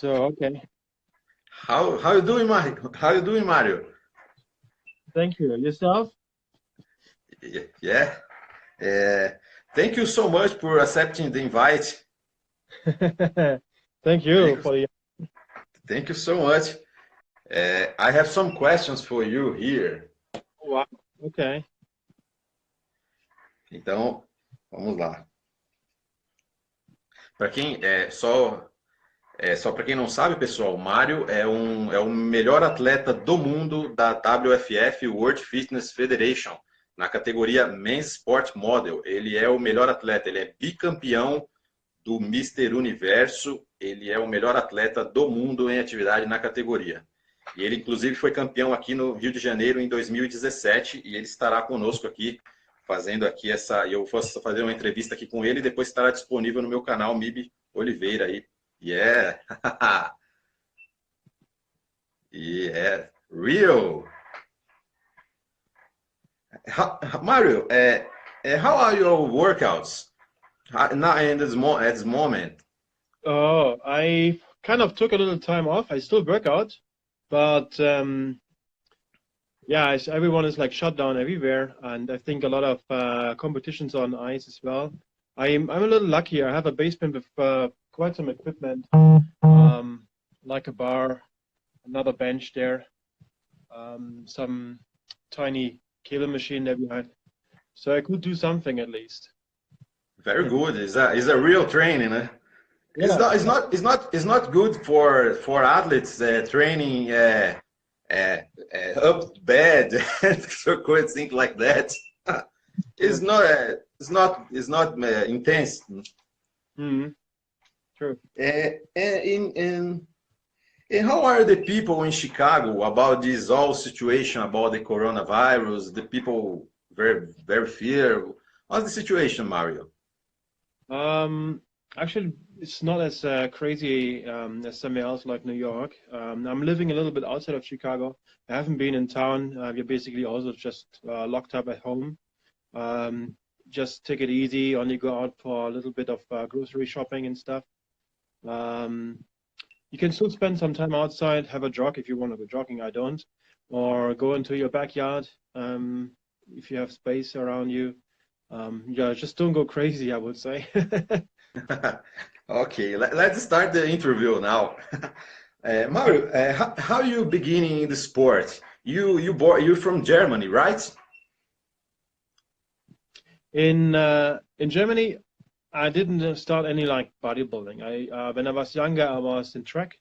So, okay. How you doing, Mario? How you doing, Mario? Thank you. Yourself? Yeah. Uh, Thank you so much for accepting the invite. Thank Thank you you, for the. thank you so much. I have some questions for you here. Wow. Okay. Então, vamos lá. Para quem só para quem não sabe, pessoal, o Mário é o melhor atleta do mundo da WFF, World Fitness Federation, na categoria Men's Sport Model. Ele é o melhor atleta, ele é bicampeão do Mister Universo, ele é o melhor atleta do mundo em atividade na categoria. E ele, inclusive, foi campeão aqui no Rio de Janeiro em 2017 e ele estará conosco aqui, fazendo aqui eu vou fazer uma entrevista aqui com ele e depois estará disponível no meu canal MIB Oliveira aí. Yeah! Yeah! Real! Mario, how are your workouts now at this moment? Oh, I kind of took a little time off. I still work out, but yeah, everyone is like shut down everywhere, and I think a lot of competitions on ice as well. I'm a little lucky. I have a basement with quite some equipment, like a bar, another bench there, some tiny cable machine there behind. So I could do something at least. Very good. It's a real training. Eh? Yeah, It's not good for athletes training up to bed and so cool things like that. true. It's not intense. Hmm. True. And how are the people in Chicago about this whole situation about the coronavirus? The people very fear. What's the situation, Mario? Um, Actually, it's not as crazy as somewhere else like New York. I'm living a little bit outside of Chicago. I haven't been in town. We're basically also just locked up at home. Um, just take it easy. Only go out for a little bit of grocery shopping and stuff. Um, you can still spend some time outside, have a jog if you want to go jogging. I don't, or go into your backyard if you have space around you. Yeah, just don't go crazy, I would say. Okay, let's start the interview now. Mario, how you beginning in the sport? You're from Germany, right? In Germany, I didn't start any like bodybuilding. I when I was younger, I was in track,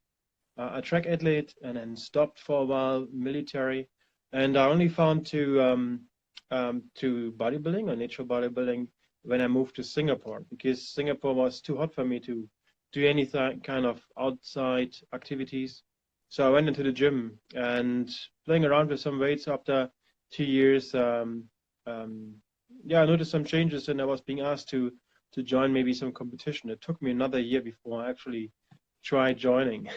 a track athlete, and then stopped for a while, military, and I only found to bodybuilding or natural bodybuilding when I moved to Singapore because Singapore was too hot for me to do any kind of outside activities. So I went into the gym and playing around with some weights after 2 years. Um, yeah, I noticed some changes and I was being asked to join maybe some competition. It took me another year before I actually tried joining.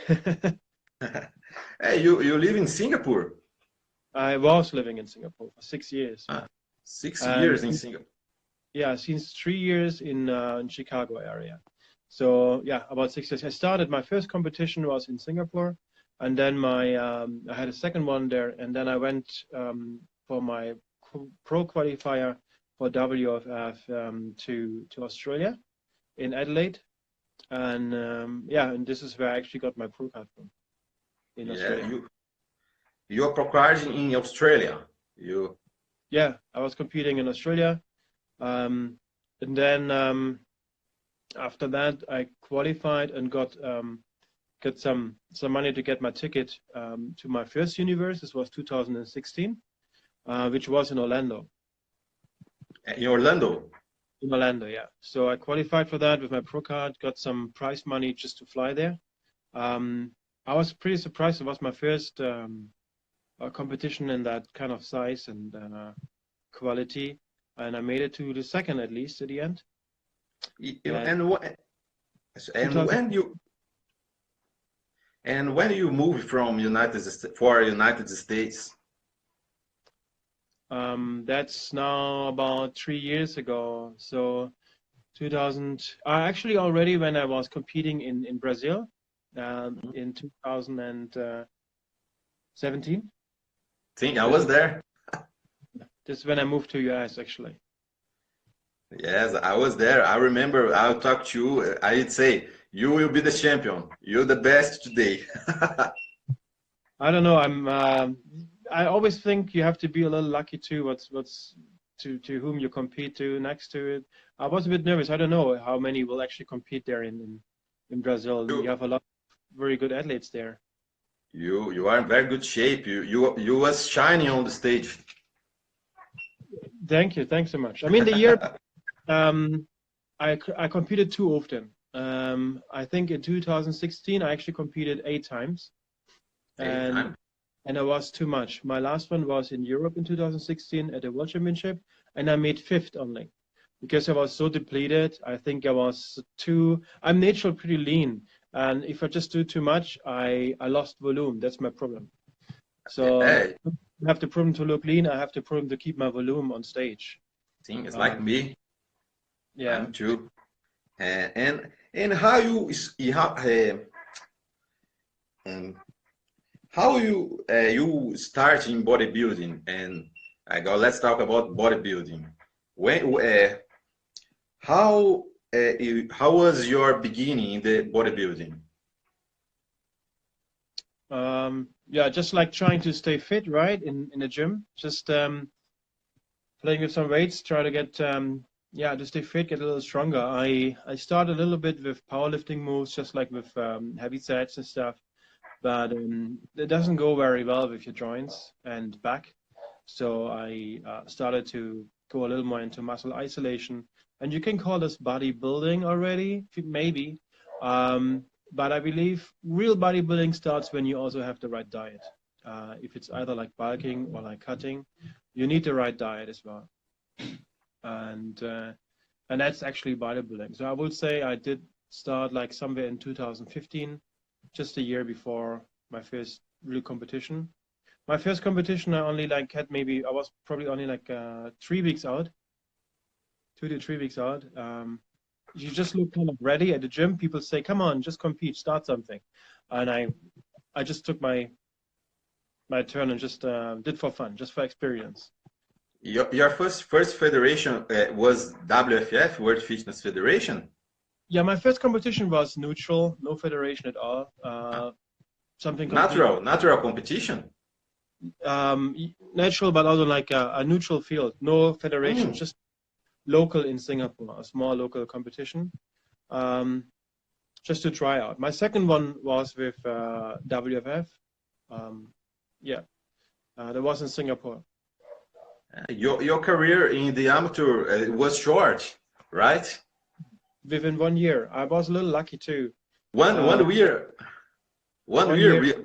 Hey, you live in Singapore? I was living in Singapore for 6 years, Ah, 6 years and in Singapore. yeah, since 3 years in Chicago area. So yeah, about 6 years. I started my first competition was in Singapore, and then my I had a second one there, and then I went for my pro qualifier for WFF to Australia in Adelaide, and yeah, and this is where I actually got my pro card from in Yeah, Australia. you're procarding in Australia. You Yeah, I was competing in Australia, and then after that I qualified and got some money to get my ticket to my first universe. This was 2016, which was in Orlando. in Orlando. In Orlando, yeah. So I qualified for that with my pro card, got some prize money just to fly there. I was pretty surprised. It was my first competition in that kind of size and quality, and I made it to the second at least at the end. And And and 2000, when you moved from United States? that's now about 3 years ago. So 2000, actually already when I was competing in Brazil. in 2017. Think I This was is there. this is when I moved to US actually. Yes, I was there. I remember I talked to you. I'd say, you will be the champion. You're the best today. I don't know. I always think you have to be a little lucky too. What's to whom you compete to next to it. I was a bit nervous. I don't know how many will actually compete there in Brazil. You You, have a lot of very good athletes there. you are in very good shape. You was shining on the stage. Thank you. Thanks so much. I mean, the year um, I competed too often. I think in 2016 I actually competed 8 times, Hey, and time. and it was too much. My last one was in Europe in 2016 at the World Championship, and I made fifth only because I was so depleted. I think I was too. I'm naturally pretty lean, and if I just do too much, I lost volume. That's my problem. So Hey, I have the problem to look lean. I have the problem to keep my volume on stage. thing is like Um, me. yeah. I'm too. And how you um, how you start in bodybuilding? And I go. Let's talk about bodybuilding. When how how was your beginning in the bodybuilding? Yeah, just like trying to stay fit, right? In the gym, just playing with some weights, try to get yeah, to stay fit, get a little stronger. I started a little bit with powerlifting moves, just like with heavy sets and stuff, but it doesn't go very well with your joints and back. So I started to go a little more into muscle isolation, and you can call this bodybuilding already, maybe. Um, but I believe real bodybuilding starts when you also have the right diet. If it's either like bulking or like cutting, you need the right diet as well. And uh, and that's actually bodybuilding. So I would say I did start like somewhere in 2015, just a year before my first real competition. My first competition, I only like had maybe I was probably only like 3 weeks out, 2 to 3 weeks out. You just look kind of ready at the gym. People say, "Come on, just compete, start something," and I just took my turn and just did for fun, just for experience. Your first federation was WFF, World Fitness Federation. Yeah, my first competition was neutral, no federation at all. Something completely Natural competition. natural, but also like a neutral field, no federation, Mm. just local in Singapore, a small local competition, um, just to try out. My second one was with WFF. Um, yeah, that was in Singapore. Your career in the amateur was short, right? Within 1 year, I was a little lucky too. One Uh, one year, one one year. year,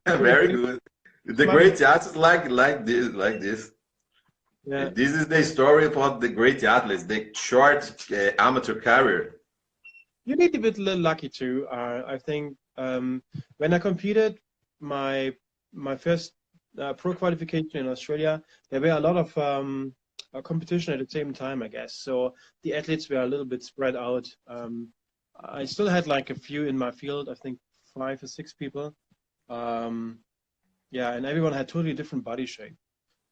Very good. The my great athletes like this. yeah, This is the story about the great athletes, the short amateur career. you need to be a little lucky too. I think when I competed, my my first pro qualification in Australia, there were a lot of competition at the same time, I guess. So the athletes were a little bit spread out. I still had like a few in my field, I think 5 or 6 people. Um, yeah, and everyone had totally different body shape.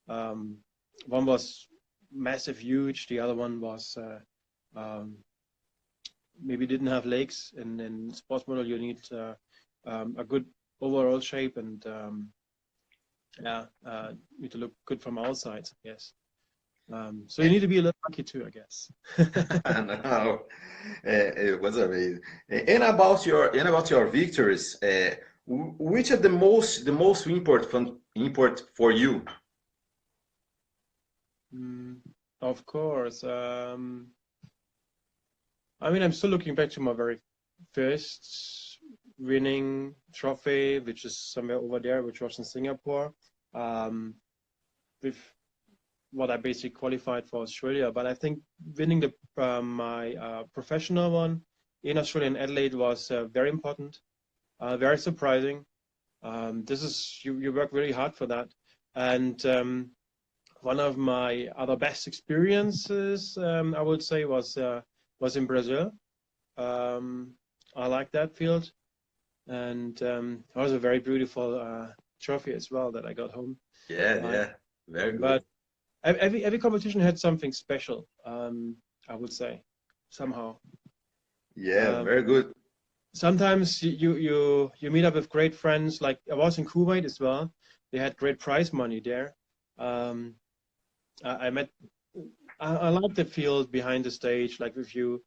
Um, one was massive, huge. The other one was um, maybe didn't have legs. And in sports model, you need a good overall shape and yeah, need to look good from all sides, I guess. So you need to be a little lucky too, I guess. No, it was amazing. And about your victories, which are the most important for you? Mm, of course. I mean, I'm still looking back to my very first winning trophy, which is somewhere over there, which was in Singapore, um, with what I basically qualified for Australia. But I think winning my professional one in Australia and Adelaide was very important, very surprising. This is you work really hard for that, and one of my other best experiences, I would say, was in Brazil. Um, I like that field, and it was a very beautiful trophy as well that I got home. Yeah, Uh, yeah, very good. but every competition had something special. I would say somehow. Yeah, Um, very good. Sometimes you meet up with great friends. Like I was in Kuwait as well. They had great prize money there. Um, I met. I like the field behind the stage, like with you,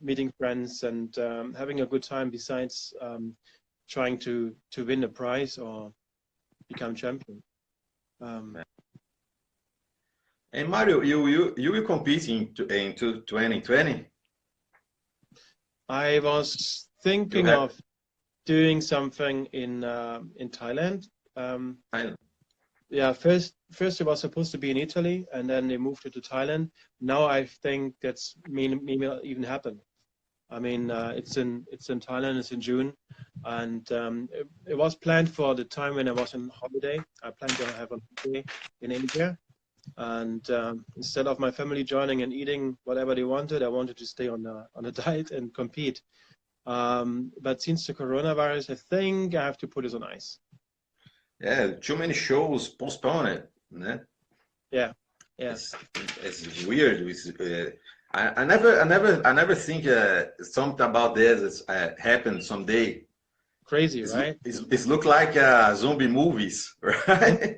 meeting friends and having a good time. Besides trying to win a prize or become champion. Um, And Mario, you will compete in 2020? I was You thinking have of doing something in Thailand. I, Yeah, first it was supposed to be in Italy, and then they moved it to Thailand. Now I think that's maybe not even happen. I mean, it's in Thailand. It's in June, and it was planned for the time when I was on holiday. I planned to have a holiday in Asia, and instead of my family joining and eating whatever they wanted, I wanted to stay on a diet and compete. But since the coronavirus, I think I have to put it on ice. yeah, too many shows postponed, né? Yeah, yeah, It's it's weird. I never think something about this happen someday. crazy, right? It's look like zombie movies, Yeah, right?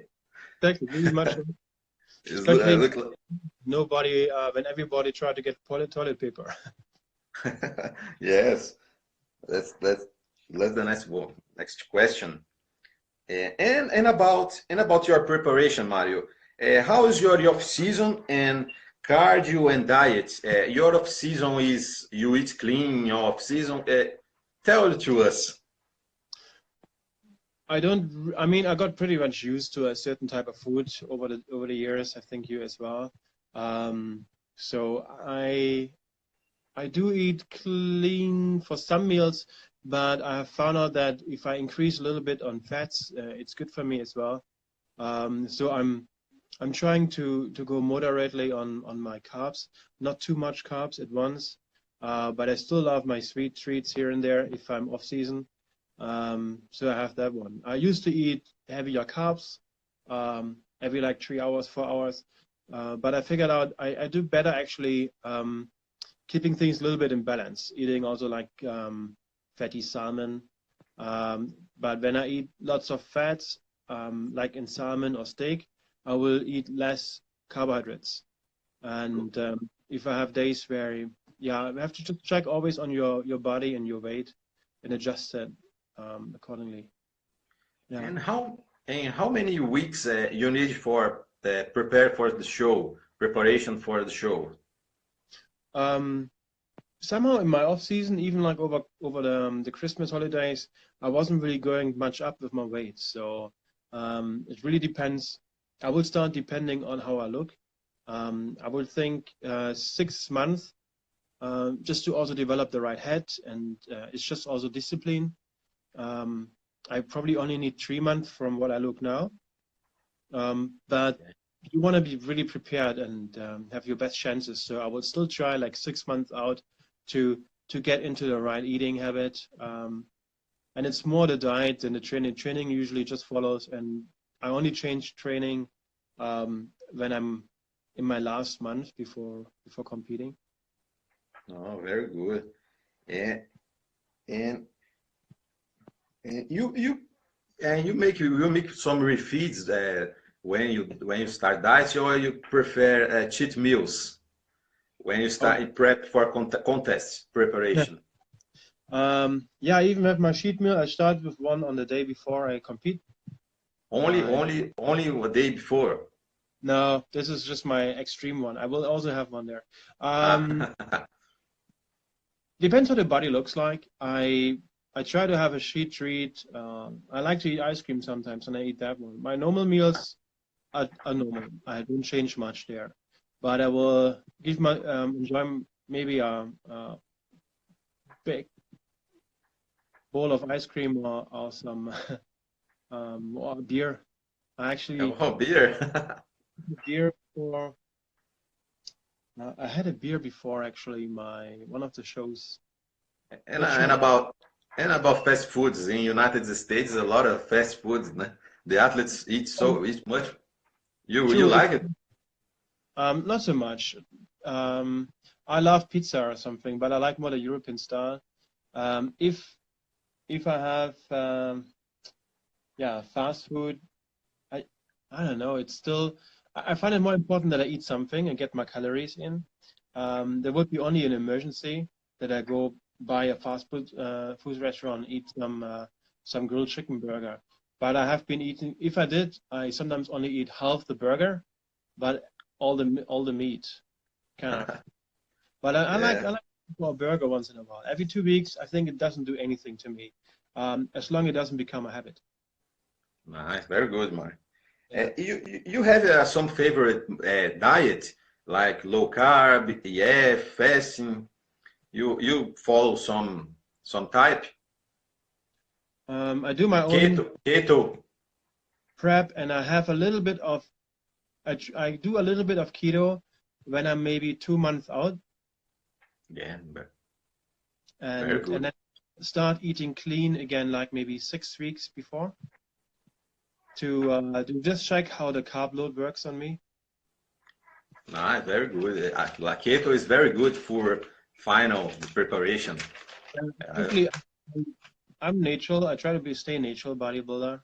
exactly. Really much, especially Look like, nobody when everybody tried to get toilet paper. yes. That's the next one. Next question. And about your preparation, Mario. How is your off season and cardio and diet? Your off season is you eat clean. Your off season. Tell it to us. I mean, I got pretty much used to a certain type of food over the years. I think you as well. So I do eat clean for some meals, but I have found out that if I increase a little bit on fats, it's good for me as well. So I'm trying to go moderately on my carbs, not too much carbs at once, but I still love my sweet treats here and there if I'm off season. So I have that one. I used to eat heavier carbs every like 3 hours, 4 hours, but I figured out I do better actually keeping things a little bit in balance, eating also like fatty salmon. But when I eat lots of fats, like in salmon or steak, I will eat less carbohydrates. And if I have days where, yeah, you have to just check always on your body and your weight and adjust it accordingly. Yeah. And how many weeks you need for prepare for the show, preparation for the show? Um, Somehow in my off season, even like over the Christmas holidays, I wasn't really going much up with my weight. So it really depends. I will start depending on how I look. I would think 6 months just to also develop the right head, and it's just also discipline. Um, I probably only need 3 months from what I look now, but you want to be really prepared and have your best chances. So I will still try like 6 months out to to get into the right eating habit. And it's more the diet than the training. Training usually just follows, and I only change training when I'm in my last month before competing. Oh, very good. And and, and you make some refeeds when you start diet, or you prefer cheat meals when you Oh, start prep for contest preparation. yeah, I even have my sheet meal. I start with one on the day before I compete. Only Uh, only only a day before. no, this is just my extreme one. I will also have one there. Um, Ah, Depends what the body looks like. I try to have a sheet treat. I like to eat ice cream sometimes, and I eat that one. My normal meals are normal. I don't change much there, but I will give my enjoy maybe a big bowl of ice cream or some or beer. I actually oh, beer. had beer for I had a beer before actually my one of the shows. And, That's and true. Yeah. about and about fast foods in United States, a lot of fast foods. Né? The athletes eat much. You True. If like it? not so much. Um, I love pizza or something, but I like more the European style. Um, if if I have yeah, fast food, I I don't know. It's still I find it more important that I eat something and get my calories in. There would be only an emergency that I go buy a fast food restaurant and eat some grilled chicken burger. But I have been eating. If I did, I sometimes only eat half the burger, but all the meat, kind of. But I Yeah, like a burger once in a while. Every 2 weeks, I think it doesn't do anything to me, as long as it doesn't become a habit. nice, very good, Mark. Yeah. You have some favorite diet like low carb, yeah, fasting. You follow some type I do my keto own keto. prep, and I have a little bit of I do a little bit of keto when I'm maybe 2 months out, Yeah, very and good. then start eating clean again, like maybe 6 weeks before, to just check how the carb load works on me. Nice, very good. Like keto is very good for final preparation. Uh, Basically, I'm natural. I try to stay natural bodybuilder.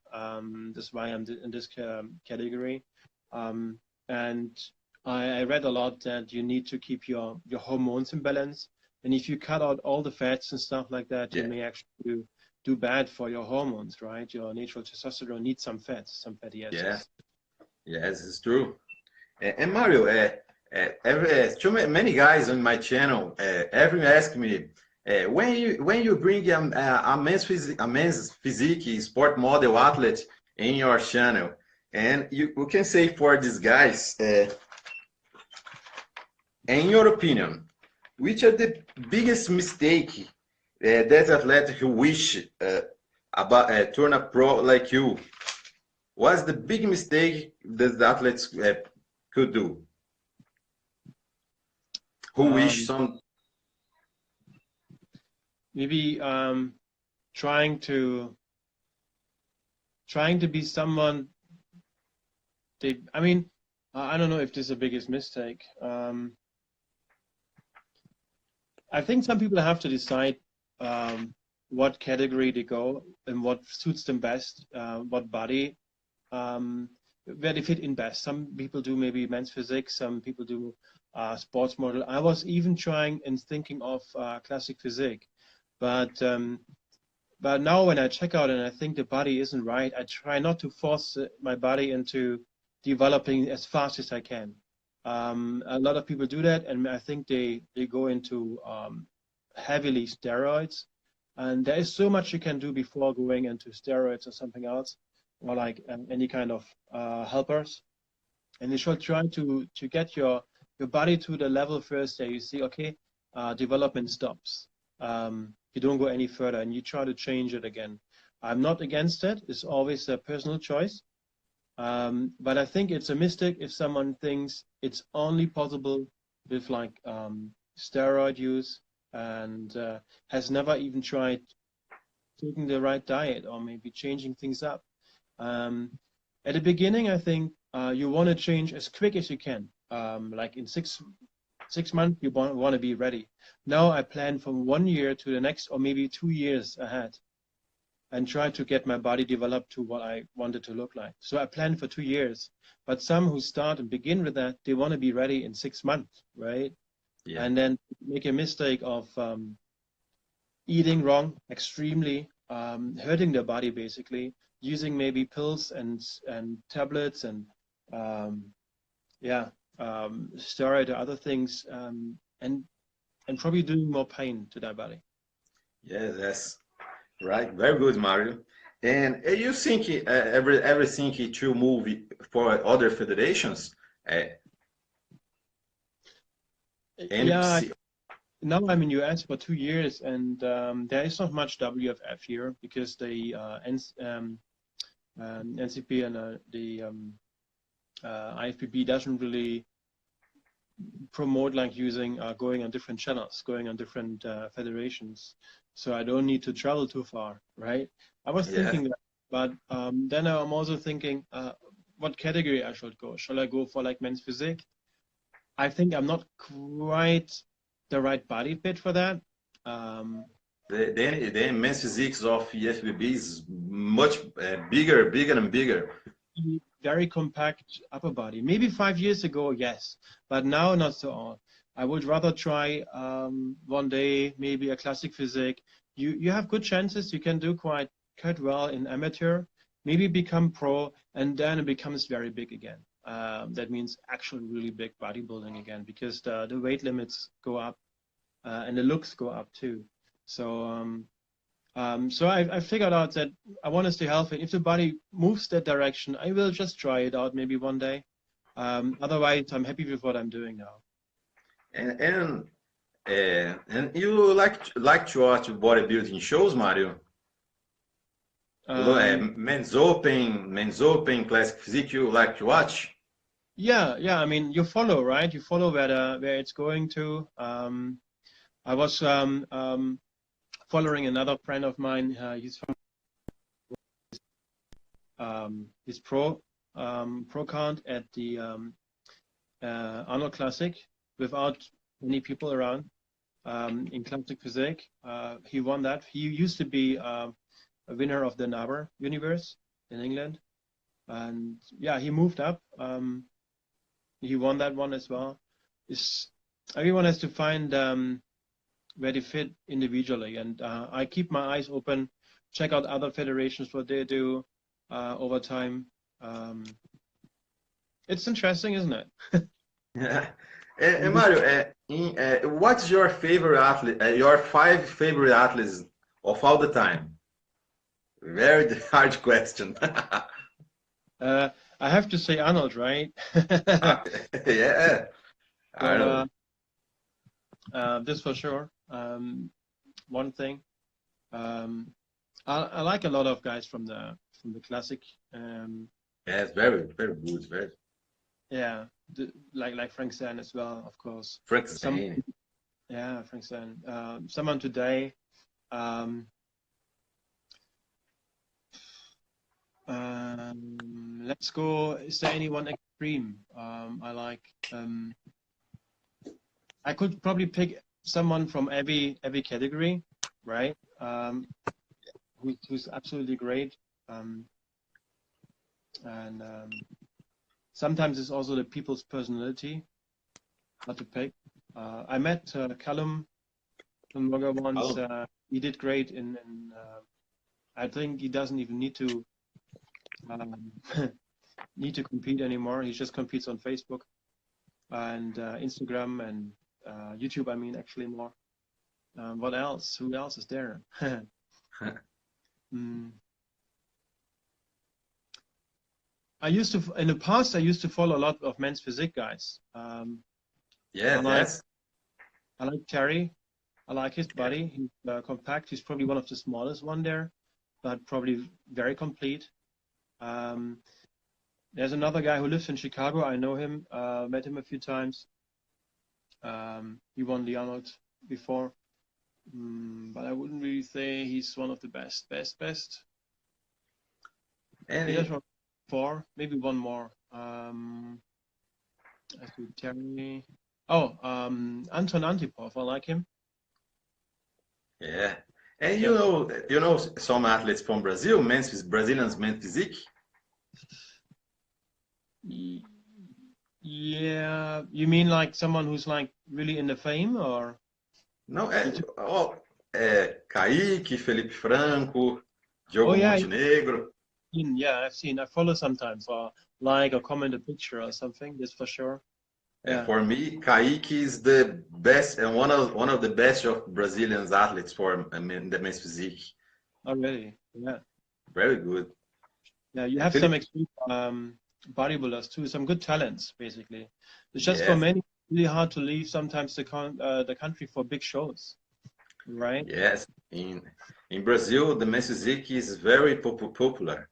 That's why I'm in this category. Um, and I read a lot that you need to keep your hormones in balance. And if you cut out all the fats and stuff like that, you yeah, may actually do bad for your hormones, right? Your natural testosterone needs some fats, some fatty yeah, acids. yes, it's true. And Mario, many guys on my channel, every ask me when you bring a men's physique sport model athlete in your channel, and you can say for these guys, in your opinion, which are the biggest mistake that athlete who wish about turn a pro like you? What's the big mistake that the athletes could do? Who wish Um, some maybe trying to trying to be someone I mean, I don't know if this is the biggest mistake. I think some people have to decide what category they go and what suits them best, what body, um, where they fit in best. Some people do maybe men's physique, some people do sports model. I was even trying and thinking of classic physique, but now when I check out and I think the body isn't right, I try not to force my body into developing as fast as I can. A lot of people do that, and I think they go into heavily steroids. And there is so much you can do before going into steroids or something else, or like any kind of helpers. And you should try to get your body to the level first that you see, okay, development stops. You don't go any further, and you try to change it again. I'm not against it. It's always a personal choice. But I think it's a mistake if someone thinks it's only possible with like steroid use and has never even tried taking the right diet or maybe changing things up. Um, at the beginning, I think you want to change as quick as you can. Like in 6 months, you want to be ready. Now I plan from 1 year to the next, or maybe 2 years ahead, and try to get my body developed to what I wanted to look like. So I plan for 2 years. But some who start and begin with that, they want to be ready in 6 months, right? yeah. And then make a mistake of eating wrong extremely, hurting their body basically, using maybe pills and tablets and um, yeah, steroid or other things, and probably doing more pain to their body. Yes, that's right. Very good, Mario. And you think everything to move for other federations? Uh, Yeah, NPC. now I'm in US for 2 years, and there is not much WFF here because the NCP and the IFBB doesn't really promote like using going on different channels, going on different federations, so I don't need to travel too far, right? I was Yeah. thinking that, but then I'm also thinking what category I should go. Shall I go for like men's physique? I think I'm not quite the right body fit for that. Um, The men's physiques of EFBB is much bigger and bigger. Very compact upper body. Maybe 5 years ago, yes, but now not so all. I would rather try one day maybe a classic physique. You have good chances. You can do quite well in amateur. Maybe become pro, and then it becomes very big again. That means actually really big bodybuilding again, because the weight limits go up and the looks go up too. So I figured out that I want to stay healthy. If the body moves that direction, I will just try it out maybe one day. Otherwise, I'm happy with what I'm doing now. And you like to watch bodybuilding shows, Mario? Men's Open, Classic Physique. You like to watch? Yeah. I mean, you follow, right? You follow where it's going to. I was following another friend of mine. He's from his pro count at the Arnold Classic without many people around in classic physique. He won that. He used to be a winner of the Naber Universe in England, and yeah, he moved up. He won that one as well. Everyone has to find where they fit individually, and I keep my eyes open, check out other federations, what they do over time. It's interesting, isn't it? Yeah. And Mario, what's your favorite athlete? Your 5 favorite athletes of all the time? Very hard question. I have to say Arnold, right? Yeah, So, Arnold. this for sure. One thing. I like a lot of guys from the classic. Yes, very good. Very Yeah, like Frank Zan as well, of course. Frank Zane. Yeah, Frank Zan. Someone today. Let's go. Is there anyone extreme? I like. I could probably pick someone from every category, right? Who's absolutely great. And sometimes it's also the people's personality how to pick. I met Callum Morgan once. He did great in I think he doesn't even need to compete anymore. He just competes on Facebook and Instagram and YouTube. I mean, actually more. What else? Who else is there? In the past, I used to follow a lot of men's physique guys. Yes. I like Terry. I like his body. He's compact. He's probably one of the smallest one there, but probably very complete. There's another guy who lives in Chicago. I know him. Met him a few times. He won the Arnold before, but I wouldn't really say he's one of the best. And 4, maybe one more. I see Terry. Oh, Anton Antipov. I like him. Yeah. And you know some athletes from Brazil, Brazilians men's physique? Yeah, you mean like someone who's like really in the fame, or? Não, Kaique, Felipe Franco, Diogo Montenegro. Yeah, I've seen. I follow sometimes, or like or comment a picture or something. That's for sure. Yeah. For me, Kaique is the best and one of the best of Brazilian athletes for the men's physique. Oh, really? Yeah. Very good. Yeah, you have some extreme bodybuilders too, some good talents basically. It's just for many really hard to leave sometimes the country for big shows, right? Yes, in Brazil, the men's physique is very popular.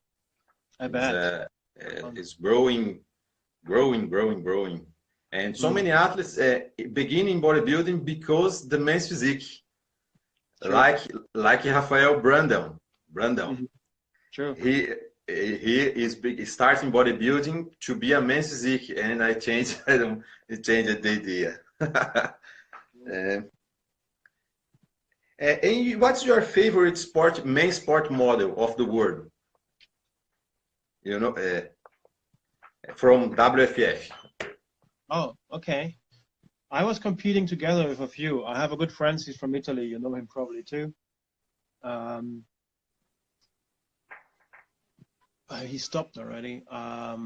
I bet. It's growing. And so many athletes begin in bodybuilding because the men's physique, True. like Rafael Brandão. Brandão. True. He is starting bodybuilding to be a men's physique, and I changed the idea. And what's your favorite main sport model of the world? You know, from WFF. Oh, okay. I was competing together with a few. I have a good friend. He's from Italy. You know him probably too. He stopped already. I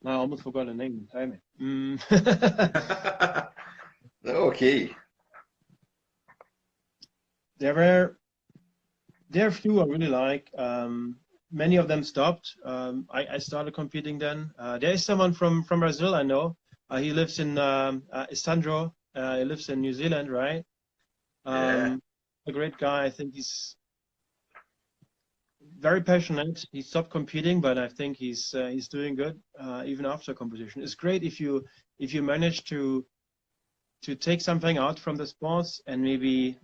almost forgot the name. Tell me. Okay. There are a few I really like. Many of them stopped. I started competing then. There is someone from Brazil I know. He lives in Sandro. He lives in New Zealand, right? Yeah. A great guy. I think he's very passionate. He stopped competing, but I think he's doing good even after competition. It's great if you manage to take something out from the sports and maybe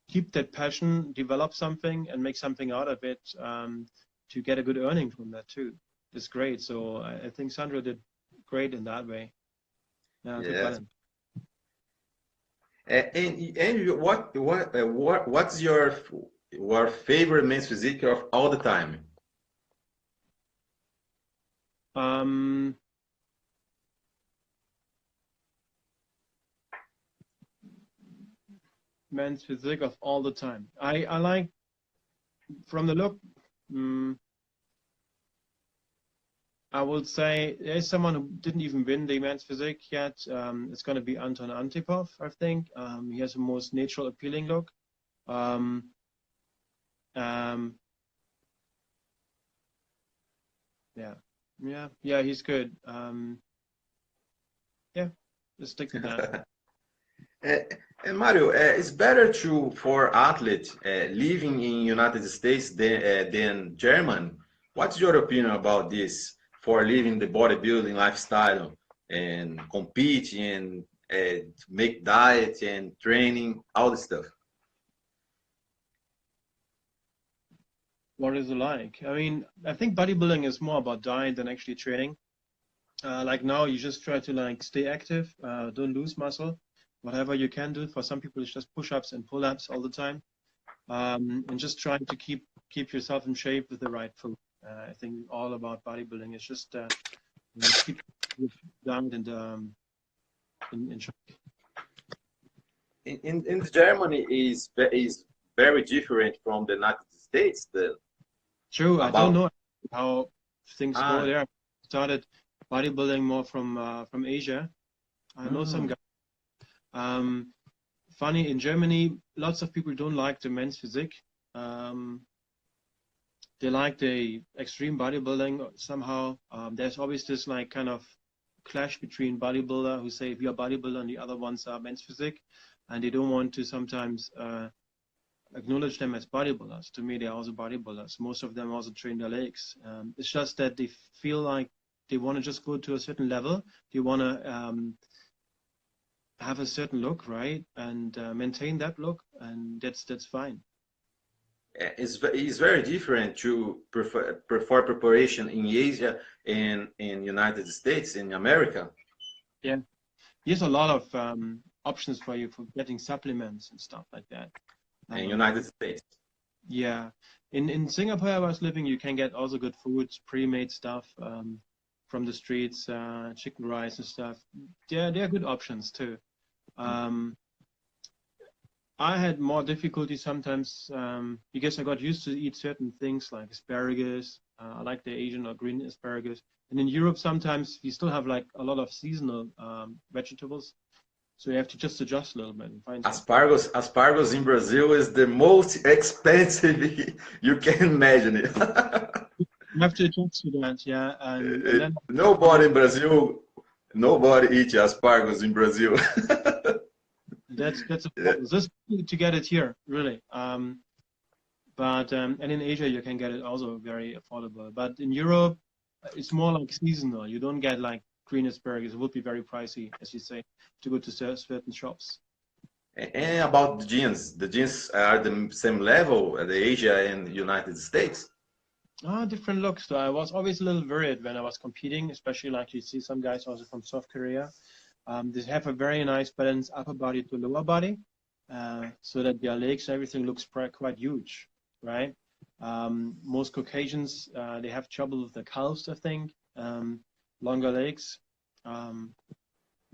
keep that passion, develop something, and make something out of it to get a good earning from that too. It's great. So I think Sandro did great in that way. Good Yes. talent. And what's your favorite men's physique of all the time? Men's physique of all the time. I like from the look. I would say there's someone who didn't even win the men's physique yet. It's going to be Anton Antipov, I think. He has the most natural, appealing look. Yeah, he's good. Yeah, let's stick to that. And Mario, it's better for athletes living in United States than Germany. What's your opinion about this for living the bodybuilding lifestyle and compete and make diet and training, all the stuff? What is it like? I mean, I think bodybuilding is more about diet than actually training. Like now, you just try to like stay active, don't lose muscle, whatever you can do. For some people, it's just push-ups and pull-ups all the time, and just trying to keep yourself in shape with the right food. I think all about bodybuilding is just keep diet and in shape. In Germany is very different from the United States. True, I don't know how things go there. I started bodybuilding more from Asia. I know some guys. Funny, in Germany, lots of people don't like the men's physique. They like the extreme bodybuilding somehow. There's always this like kind of clash between bodybuilder who say we are bodybuilder and the other ones are men's physique, and they don't want to sometimes acknowledge them as bodybuilders. To me, they're also bodybuilders. Most of them also train their legs. It's just that they feel like they want to just go to a certain level. They want to have a certain look, right, and maintain that look, and that's fine. It's very different to perform preparation in Asia and in United States, in America. Yeah, there's a lot of options for you for getting supplements and stuff like that. In United States. Yeah, in Singapore I was living, you can get also good foods, pre-made stuff from the streets, chicken rice and stuff. They're good options too. I had more difficulty sometimes because I got used to eat certain things like asparagus. I like the Asian or green asparagus. And in Europe, sometimes we still have like a lot of seasonal vegetables. So you have to just adjust a little bit and find Asparagus in Brazil is the most expensive you can imagine it. You have to adjust to that, yeah. And then, nobody in Brazil, nobody eats asparagus in Brazil. That's a problem. Just to get it here, really. But and in Asia you can get it also very affordable. But in Europe, it's more like seasonal. You don't get like Greensburg, it would be very pricey, as you say, to go to certain shops. And about the jeans are the same level at the Asia and United States? Different looks. So I was always a little worried when I was competing, especially like you see some guys also from South Korea. They have a very nice balance upper body to lower body, so that their legs and everything looks quite huge, right? Most Caucasians, they have trouble with the calves, I think, longer legs.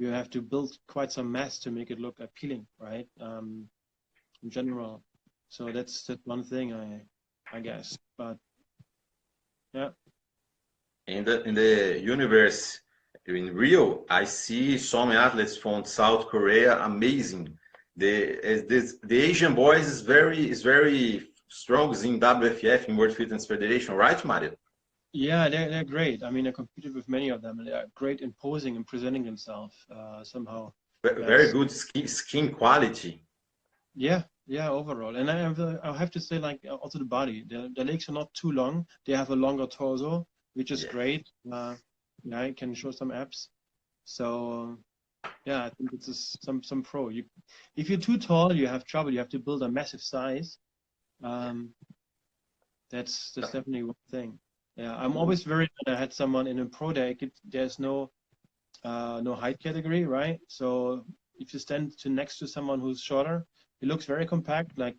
You have to build quite some mass to make it look appealing, right? In general. So that's one thing, I guess. But yeah. In the universe in Rio, I see some athletes from South Korea amazing. The Asian boys is very strong in WFF in World Fitness Federation, right, Mario? Yeah, they're great. I mean, I competed with many of them, and they're great in posing and presenting themselves somehow. Very Yes. good skin quality. Yeah, overall. And I have to say, like, also the body. The legs are not too long. They have a longer torso, which is Yeah. great. Yeah, it can show some abs. So yeah, I think it's some pro. If you're too tall, you have trouble. You have to build a massive size. That's definitely one thing. Yeah, I'm always worried when I had someone in a pro day. There's no height category, right? So if you stand next to someone who's shorter, it looks very compact. Like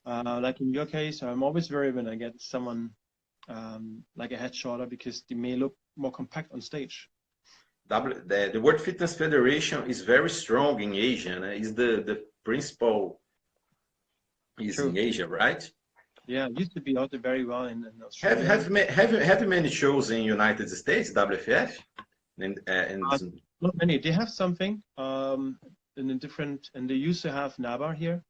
in your case, I'm always worried when I get someone like a head shorter because they may look more compact on stage. The World Fitness Federation is very strong in Asia. And is the principal is True. in Asia, right? Yeah, it used to be out there very well in Australia. Have many shows in United States, WFF? And Not many. They have something in a different, and they used to have NABAR here,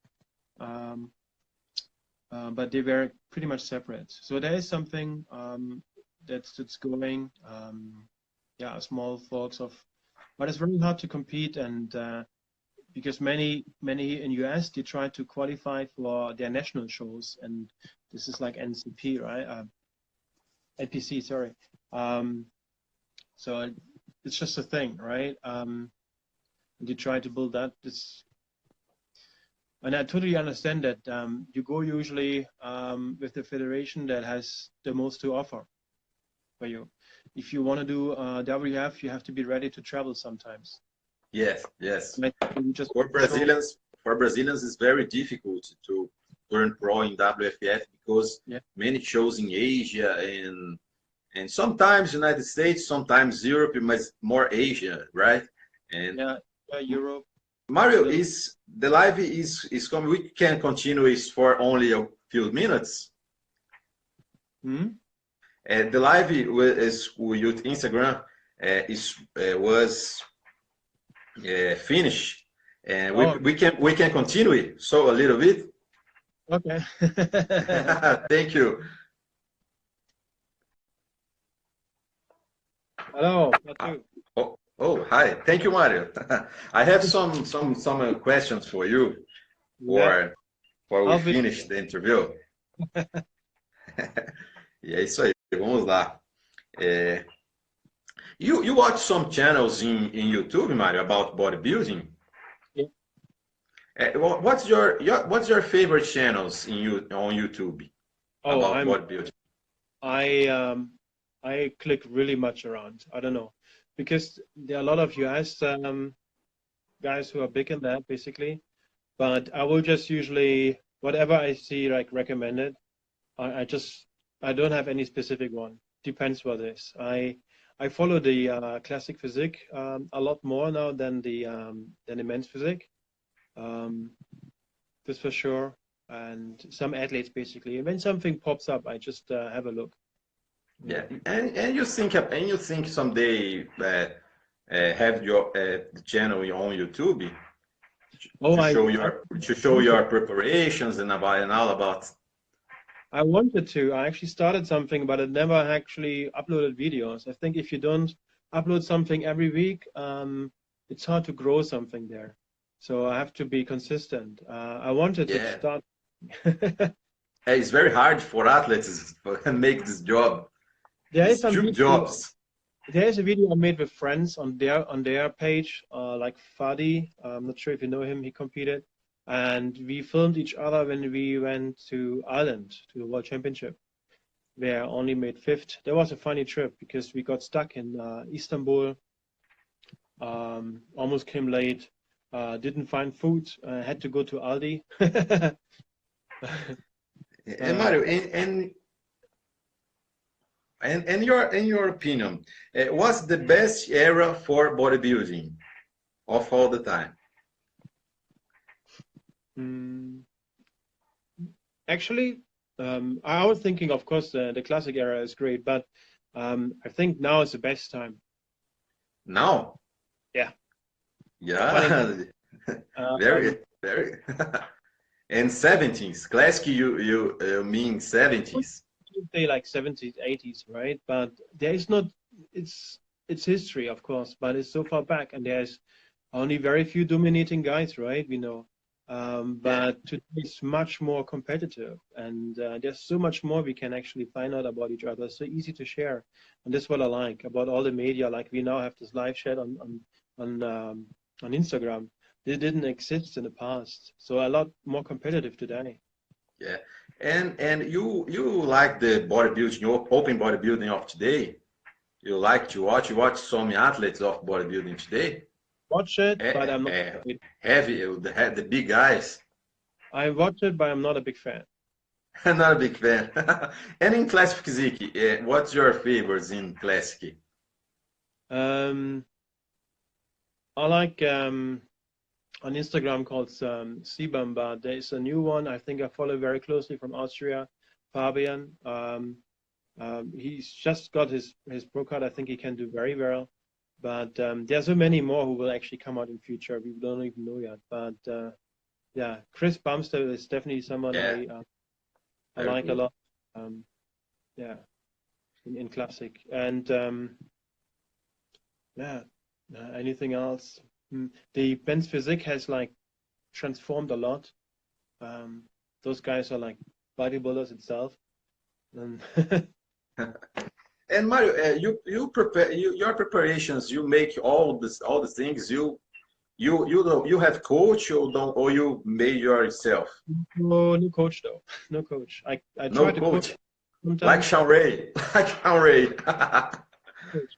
but they were pretty much separate. So there is something that's going. Yeah, small folks of, but it's very hard to compete, and because many in US they try to qualify for their national shows, and this is like NCP, right? NPC, sorry. So it's just a thing, right? They try to build that. And I totally understand that you go usually with the federation that has the most to offer for you. If you want to do WF, you have to be ready to travel sometimes. yes. Just For Brazilians, it's very difficult to turn pro in WFF because many shows in Asia and sometimes United States, sometimes Europe, but more Asia, right? And Europe. Mario, is the live is coming? We can continue it for only a few minutes. The live is with Instagram was finished, and we can continue it. So a little bit. Okay. Thank you. Hello. Oh, hi. Thank you, Mario. I have some questions for you for we finish the interview. E é isso aí. Vamos lá. You watch some channels in YouTube, Mario, about bodybuilding? Yeah. What's your favorite channels on YouTube about bodybuilding? I click really much around. I don't know, because there are a lot of US guys who are big in that, basically. But I will just usually, whatever I see like recommended, I don't have any specific one. Depends what it is. I follow the classic physique a lot more now than the men's physique. This for sure. And some athletes basically. And when something pops up, I just have a look. Yeah, and you think someday have your channel on YouTube to show your preparations and all about. I wanted to. I actually started something, but I never actually uploaded videos. I think if you don't upload something every week, it's hard to grow something there. So I have to be consistent. I wanted to start. It's very hard for athletes to make this job. There is two jobs. There's a video I made with friends on their page, like Fadi. I'm not sure if you know him. He competed, and we filmed each other when we went to Ireland to the World Championship, where I only made fifth. That was a funny trip because we got stuck in Istanbul, almost came late, didn't find food, had to go to Aldi. And Mario, in your opinion, what's the best era for bodybuilding of all the time? Mm, Actually, I was thinking, of course, the classic era is great, but I think now is the best time. Now? Yeah. Funny. Yeah, very, very. And 70s, classic, you mean 70s? Say like 70s, 80s, right? But there is not, it's history, of course, but it's so far back, and there's only very few dominating guys, right? We know. Yeah, But today it's much more competitive, and there's so much more we can actually find out about each other. It's so easy to share, and that's what I like about all the media. Like we now have this live chat on Instagram. They didn't exist in the past, so a lot more competitive today. yeah. And you like the bodybuilding, open bodybuilding of today? You like to watch? You watch some athletes of bodybuilding today? Watch it, but Eh, I'm not. eh, Heavy, the big guys. I watch it, but I'm not a big fan. I'm not a big fan. And in classic physique, what's your favorites in classic? Um, I like on Instagram called Sibam, but there is a new one I think I follow very closely from Austria, Fabian. He's just got his pro card. I think he can do very well, but there are so many more who will actually come out in future. We don't even know yet. But yeah, Chris Bumstead is definitely someone Yeah, I very like a good. lot. Um, yeah, in classic and yeah. Anything else? The Ben's physique has like transformed a lot. Um, those guys are like bodybuilders itself. And And Mario, you prepare your preparations. You make all the things. You don't you have coach or don't or you made yourself. no coach though. No coach. I try No to coach coach, like sometimes. Sean Ray, like Sean Ray. Coach.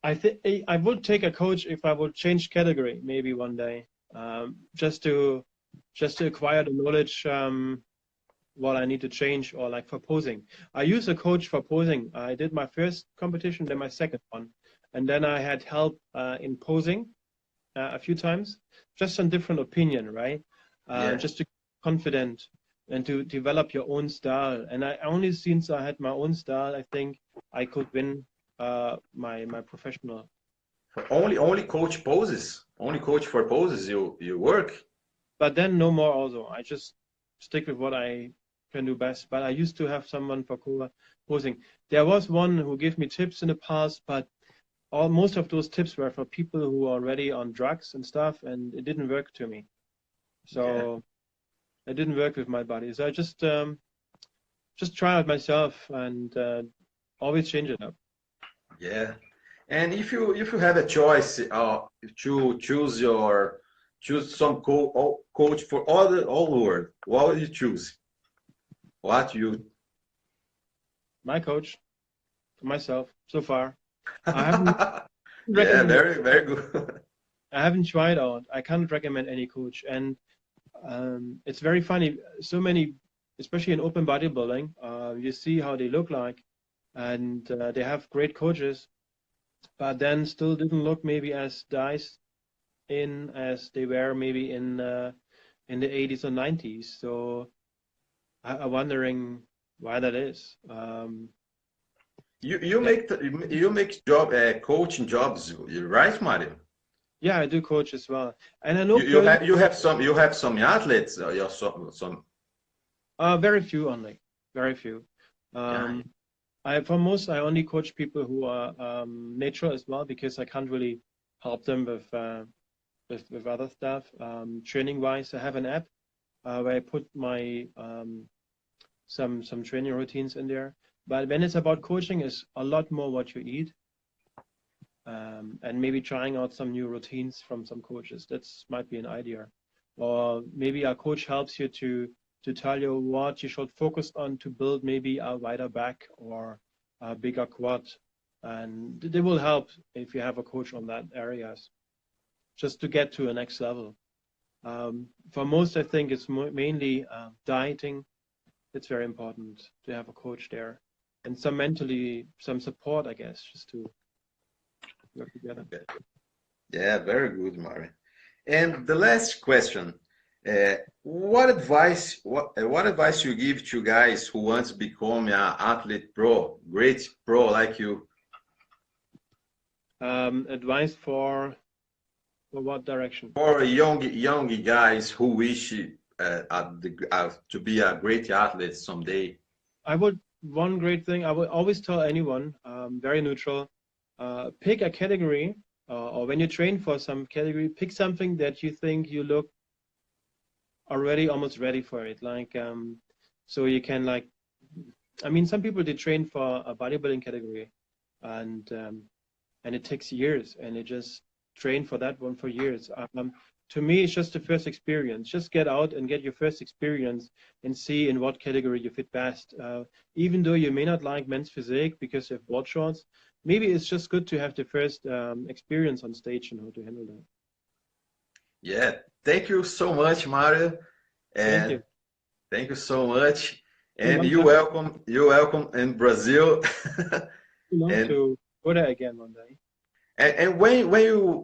I think I would take a coach if I would change category maybe one day, just to acquire the knowledge what I need to change or like for posing. I use a coach for posing. I did my first competition, then my second one, and then I had help in posing a few times, just on different opinion, right? Yeah. Just to be confident and to develop your own style. And I only since I had my own style, I think I could win my professional. Only coach poses. Only coach for poses. You work. But then no more. Also, I just stick with what I can do best. But I used to have someone for posing. There was one who gave me tips in the past, but most of those tips were for people who are already on drugs and stuff, and it didn't work to me. Yeah. So it didn't work with my body. So I just try out myself and always change it up. Yeah. And if you have a choice to choose some coach for all the world, what would you choose? What you? My coach, for myself, so far, I haven't Yeah, recommended. very very good. I haven't tried out. I can't recommend any coach, and it's very funny. So many, especially in open bodybuilding, you see how they look like, and they have great coaches, but then still didn't look maybe as nice in as they were maybe in the 80s or 90s. So I'm wondering why that is. You Yeah, make job coaching jobs, right, Mario? yeah, I do coach as well, and I know You have some athletes. You have some very few only, very few. yeah. Um, for most, I only coach people who are natural as well because I can't really help them with other stuff. Training wise, I have an app where I put my some training routines in there. But when it's about coaching, it's a lot more what you eat. and maybe trying out some new routines from some coaches. That's might be an idea. Or maybe a coach helps you to tell you what you should focus on to build maybe a wider back or a bigger quad. And they will help if you have a coach on that areas, just to get to a next level. For most, I think it's mainly dieting. It's very important to have a coach there, and some support, I guess, just to work together. Yeah, very good, Mario. And the last question, what advice you give to guys who want to become an athlete pro, great pro like you? Advice for what direction? For young guys who wish to be a great athlete someday. One great thing I would always tell anyone, very neutral, pick a category, or when you train for some category, pick something that you think you look already almost ready for it. Like, so you can like, I mean, some people they train for a bodybuilding category, and it takes years, and they just train for that one for years. To me, it's just the first experience. Just get out and get your first experience and see in what category you fit best. Even though you may not like men's physique because you have board shorts, maybe it's just good to have the first experience on stage and how to handle that. Yeah, thank you so much, Mario. Thank you. And thank you so much. A And long you're welcome in Brazil. time And to go there again one day. and when you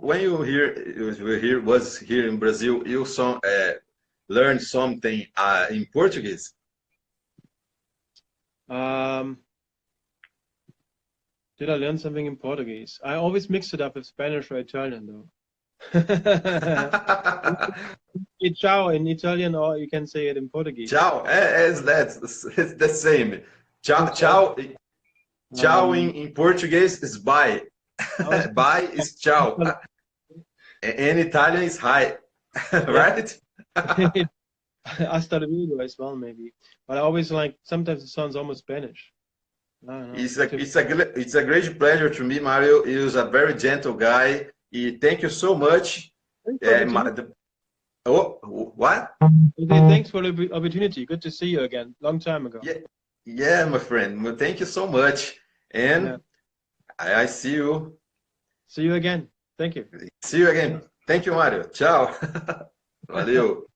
was here in Brazil, you learned something in Portuguese. Did I learn something in Portuguese? I always mix it up with Spanish or Italian, though. Ciao in Italian, or you can say it in Portuguese. Ciao, it's the same. Ciao, ciao, ciao in Portuguese is bye. Bye is ciao. In Italian is hi, right? Hasta luego as well, maybe. But I always like, sometimes it sounds almost Spanish. I don't know. It's a great pleasure to me, Mario. He's a very gentle guy. Thank you so much. What? Thanks for the opportunity. Good to see you again. Long time ago. Yeah, my friend. Well, thank you so much. And I see you. See you again. Thank you. See you again. Thank you, Mario. Tchau. Valeu.